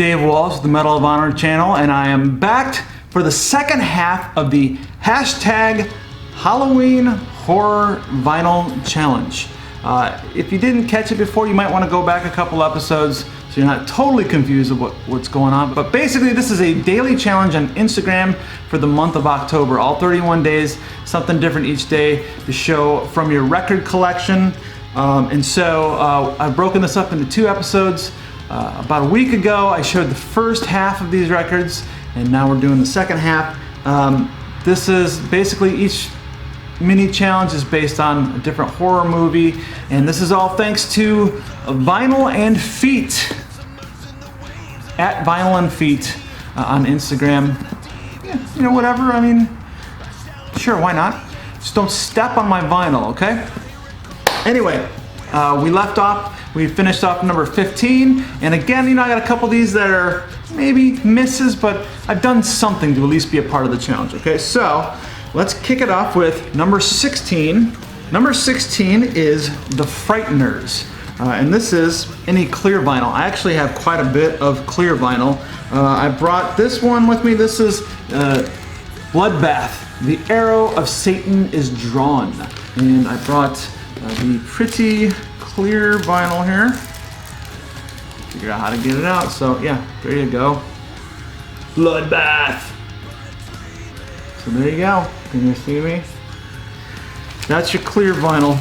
Dave Walsh, the Medal of Honor channel, and I am back for the second half of the hashtag Halloween Horror Vinyl Challenge. If you didn't catch it before, you might want to go back a couple episodes so you're not totally confused of what's going on. But basically, this is a daily challenge on Instagram for the month of October. All 31 days, something different each day to show from your record collection. I've broken this up into 2 episodes. About a week ago, I showed the first half of these records, and now we're doing the second half. This is basically each mini challenge is based on a different horror movie, and this is all thanks to Vinyl and Feet at Vinyl and Feet on Instagram. Yeah, you know, whatever. I mean, sure, why not? Just don't step on my vinyl, okay? Anyway, we finished off number 15, and again, you know, I got a couple of these that are maybe misses, but I've done something to at least be a part of the challenge, okay? So, let's kick it off with number 16. Number 16 is The Frighteners, and this is any clear vinyl. I actually have quite a bit of clear vinyl. I brought this one with me. This is Bloodbath, The Arrow of Satan is Drawn, and I brought the pretty clear vinyl here. Figure out how to get it out. So yeah, there you go. Bloodbath. So there you go. Can you see me? That's your clear vinyl.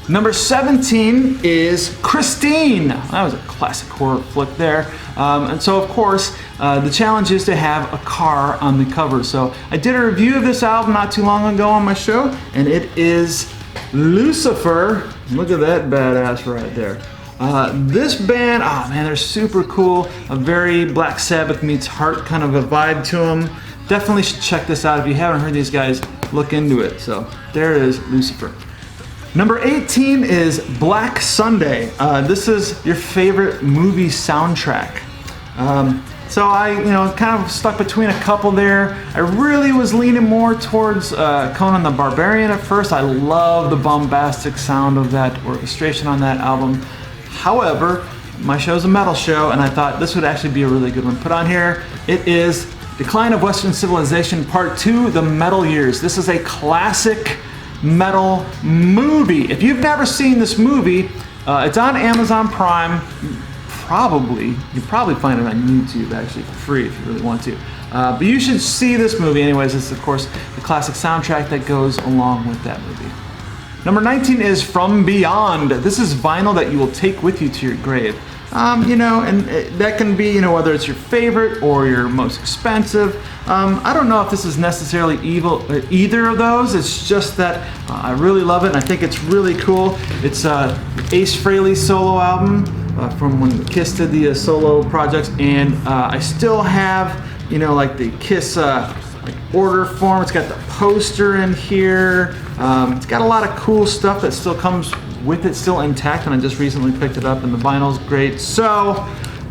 Number 17 is Christine. That was a classic horror flick there. And so of course, the challenge is to have a car on the cover. So I did a review of this album not too long ago on my show, and it is Lucifer. Look at that badass right there. This band, oh man, they're super cool. A very Black Sabbath meets Heart kind of a vibe to them. Definitely should check this out. If you haven't heard these guys, look into it. So there it is, Lucifer. Number 18 is Black Sunday. This is your favorite movie soundtrack. So I, kind of stuck between a couple there. I really was leaning more towards Conan the Barbarian at first. I love the bombastic sound of that orchestration on that album. However, my show's a metal show, and I thought this would actually be a really good one. Put on here, it is Decline of Western Civilization Part 2, The Metal Years. This is a classic metal movie. If you've never seen this movie, it's on Amazon Prime. You probably find it on YouTube actually for free if you really want to. But you should see this movie anyways. It's of course the classic soundtrack that goes along with that movie. Number 19 is From Beyond. This is vinyl that you will take with you to your grave. And that can be, whether it's your favorite or your most expensive. I don't know if this is necessarily either of those. It's just that I really love it, and I think it's really cool. It's Ace Frehley's solo album from when Kiss did the solo projects, and I still have, like the Kiss order form. It's got the poster in here. It's got a lot of cool stuff that still comes with it, still intact, and I just recently picked it up, and the vinyl's great. So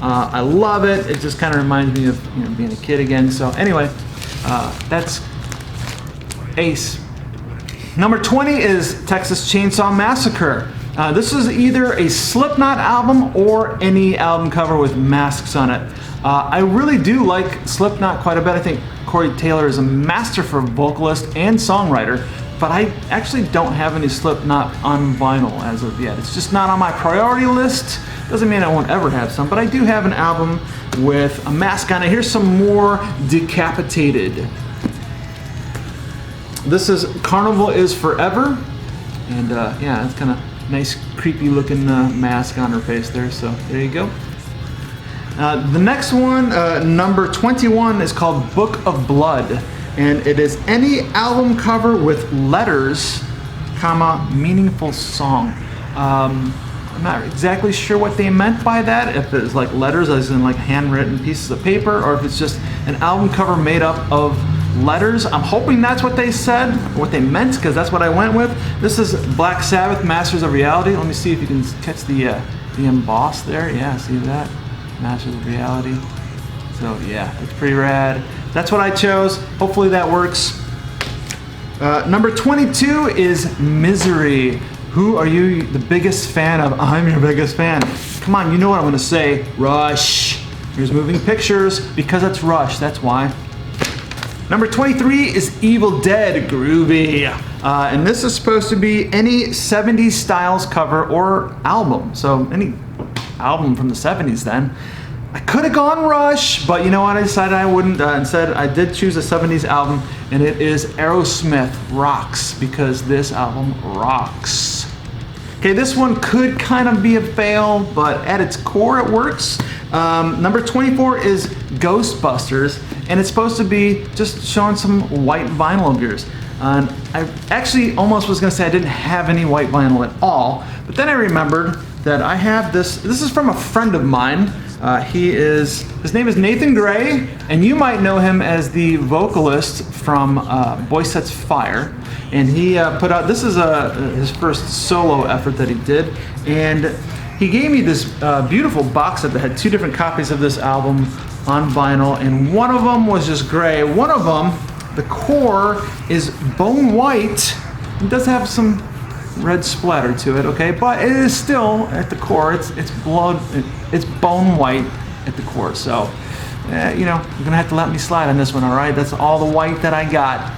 I love it. It just kind of reminds me of being a kid again. So anyway, that's Ace. Number 20 is Texas Chainsaw Massacre. This is either a Slipknot album or any album cover with masks on it. I really do like Slipknot quite a bit. I think Corey Taylor is a masterful vocalist and songwriter, but I actually don't have any Slipknot on vinyl as of yet. It's just not on my priority list. Doesn't mean I won't ever have some, but I do have an album with a mask on it. Here's some more Decapitated. This is Carnival is Forever, and yeah, it's kind of nice, creepy looking mask on her face there, so there you go. The next one, number 21, is called Book of Blood, and it is any album cover with letters, comma, meaningful song. I'm not exactly sure what they meant by that, if it's like letters as in like handwritten pieces of paper, or if it's just an album cover made up of letters. I'm hoping that's what they said, or what they meant, because that's what I went with. This is Black Sabbath, Masters of Reality. Let me see if you can catch the emboss there. Yeah, see that? Masters of Reality. So yeah, it's pretty rad. That's what I chose. Hopefully that works. Number 22 is Misery. Who are you the biggest fan of? I'm your biggest fan. Come on, you know what I'm gonna say. Rush. Here's Moving Pictures, because it's Rush, that's why. Number 23 is Evil Dead, groovy. And this is supposed to be any 70s styles cover or album. So any album from the 70s then. I could have gone Rush, but you know what? I decided I wouldn't. Instead, I did choose a 70s album, and it is Aerosmith, Rocks, because this album rocks. Okay, this one could kind of be a fail, but at its core, it works. Number 24 is Ghostbusters, and it's supposed to be just showing some white vinyl of yours. And I actually almost was going to say I didn't have any white vinyl at all, but then I remembered that I have this. This is from a friend of mine. His name is Nathan Gray, and you might know him as the vocalist from Boy Sets Fire. And he put out, this is his first solo effort that he did, and he gave me this beautiful box set that had 2 different copies of this album on vinyl, and one of them was just gray. One of them, the core is bone white. It does have some red splatter to it, okay, but it is still at the core. It's blood. It's bone white at the core. So, you know, you're gonna have to let me slide on this one. All right, that's all the white that I got.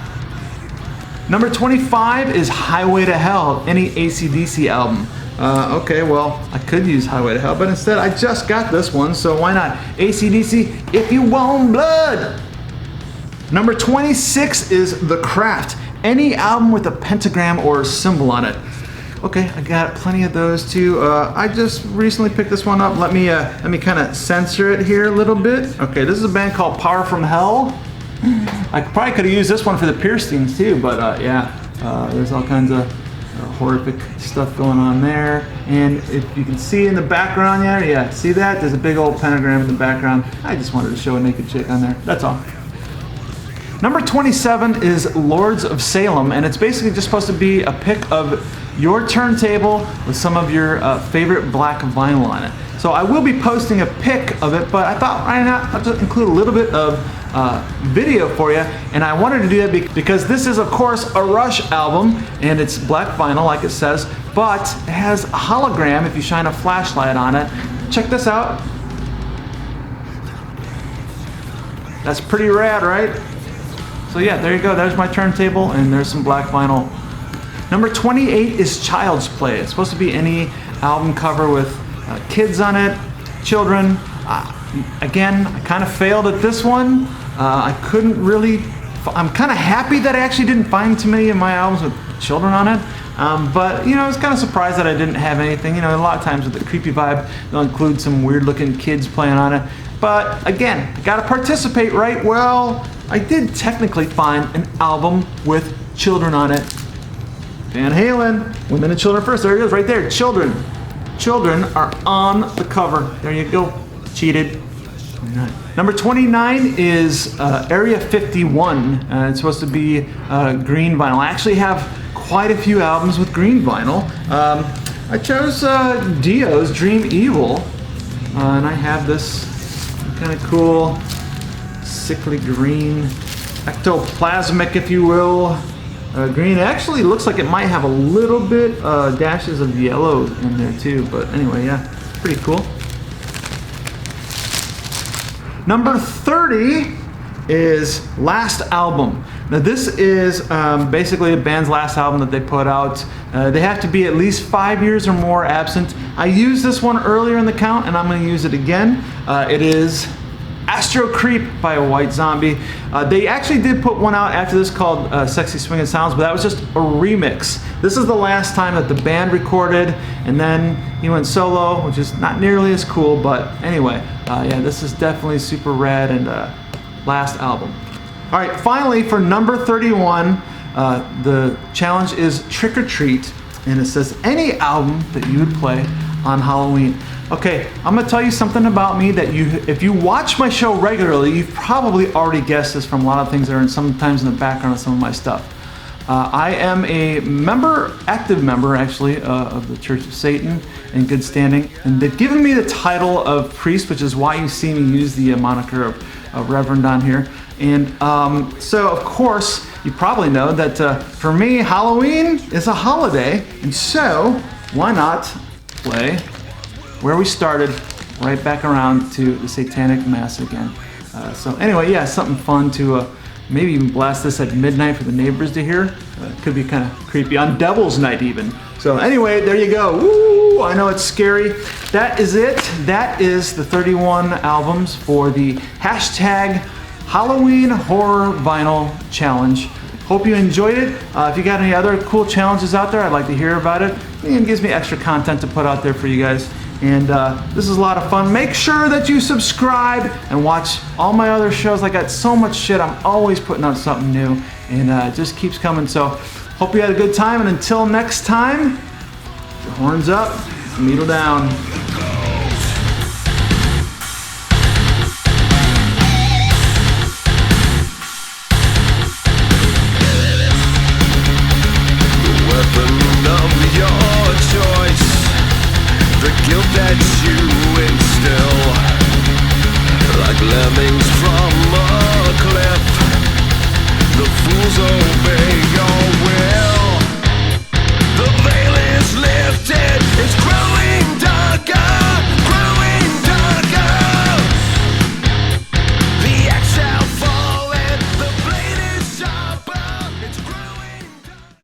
Number 25 is Highway to Hell, any AC/DC album. Okay, well, I could use Highway to Hell, but instead I just got this one, so why not? AC/DC, If You Want Blood. Number 26 is The Craft, any album with a pentagram or symbol on it. Okay, I got plenty of those too. I just recently picked this one up. Let me kind of censor it here a little bit. Okay, this is a band called Power from Hell. I probably could have used this one for the Piercings too, but yeah, there's all kinds of horrific stuff going on there. And if you can see in the background there, yeah, see that? There's a big old pentagram in the background. I just wanted to show a naked chick on there, that's all. Number 27 is Lords of Salem, and it's basically just supposed to be a pic of your turntable with some of your favorite black vinyl on it. So I will be posting a pic of it, but I thought why not, I'll just include a little bit of video for you, and I wanted to do that because this is of course a Rush album, and it's black vinyl like it says, but it has a hologram if you shine a flashlight on it. Check this out. That's pretty rad, right? So yeah, there you go, there's my turntable, and there's some black vinyl. Number 28 is Child's Play. It's supposed to be any album cover with kids on it, children. Again, I kind of failed at this one. I couldn't really, I'm kind of happy that I actually didn't find too many of my albums with children on it. But you know, I was kind of surprised that I didn't have anything. You know, a lot of times with the creepy vibe, they'll include some weird looking kids playing on it. But again, I gotta participate, right? Well, I did technically find an album with children on it. Van Halen, Women and Children First. There it is, right there. Children. Children are on the cover. There you go. Cheated. Number 29 is Area 51. It's supposed to be green vinyl. I actually have quite a few albums with green vinyl. I chose Dio's Dream Evil, and I have this kind of cool sickly green, ectoplasmic, if you will. Green. It actually looks like it might have a little bit dashes of yellow in there too, but anyway, yeah, pretty cool. Number 30 is Last Album. Now this is basically a band's last album that they put out. They have to be at least 5 years or more absent. I used this one earlier in the count, and I'm going to use it again. It is Astro Creep by a White Zombie. They actually did put one out after this called Sexy Swingin' Sounds, but that was just a remix. This is the last time that the band recorded, and then he went solo, which is not nearly as cool, but anyway, yeah, this is definitely super rad and last album. All right, finally for number 31, the challenge is Trick or Treat, and it says any album that you would play on Halloween. Okay, I'm gonna tell you something about me that if you watch my show regularly, you've probably already guessed this from a lot of things that are sometimes in the background of some of my stuff. I am a member, active member actually, of the Church of Satan in good standing, and they've given me the title of priest, which is why you see me use the moniker of Reverend on here. And so of course, you probably know that for me, Halloween is a holiday, and so why not play where we started, right back around to the satanic mass again. So anyway, yeah, something fun to maybe even blast this at midnight for the neighbors to hear. Could be kind of creepy on Devil's Night even. So anyway, there you go. Woo! I know it's scary. That is it. That is the 31 albums for the hashtag Halloween Horror Vinyl Challenge. Hope you enjoyed it. If you got any other cool challenges out there, I'd like to hear about it. It gives me extra content to put out there for you guys. And this is a lot of fun. Make sure that you subscribe and watch all my other shows. I got so much shit. I'm always putting out something new, and it just keeps coming. So hope you had a good time, and until next time, horns up, needle down. The guilt that you instill, like lemmings from a cliff, the fools obey your will.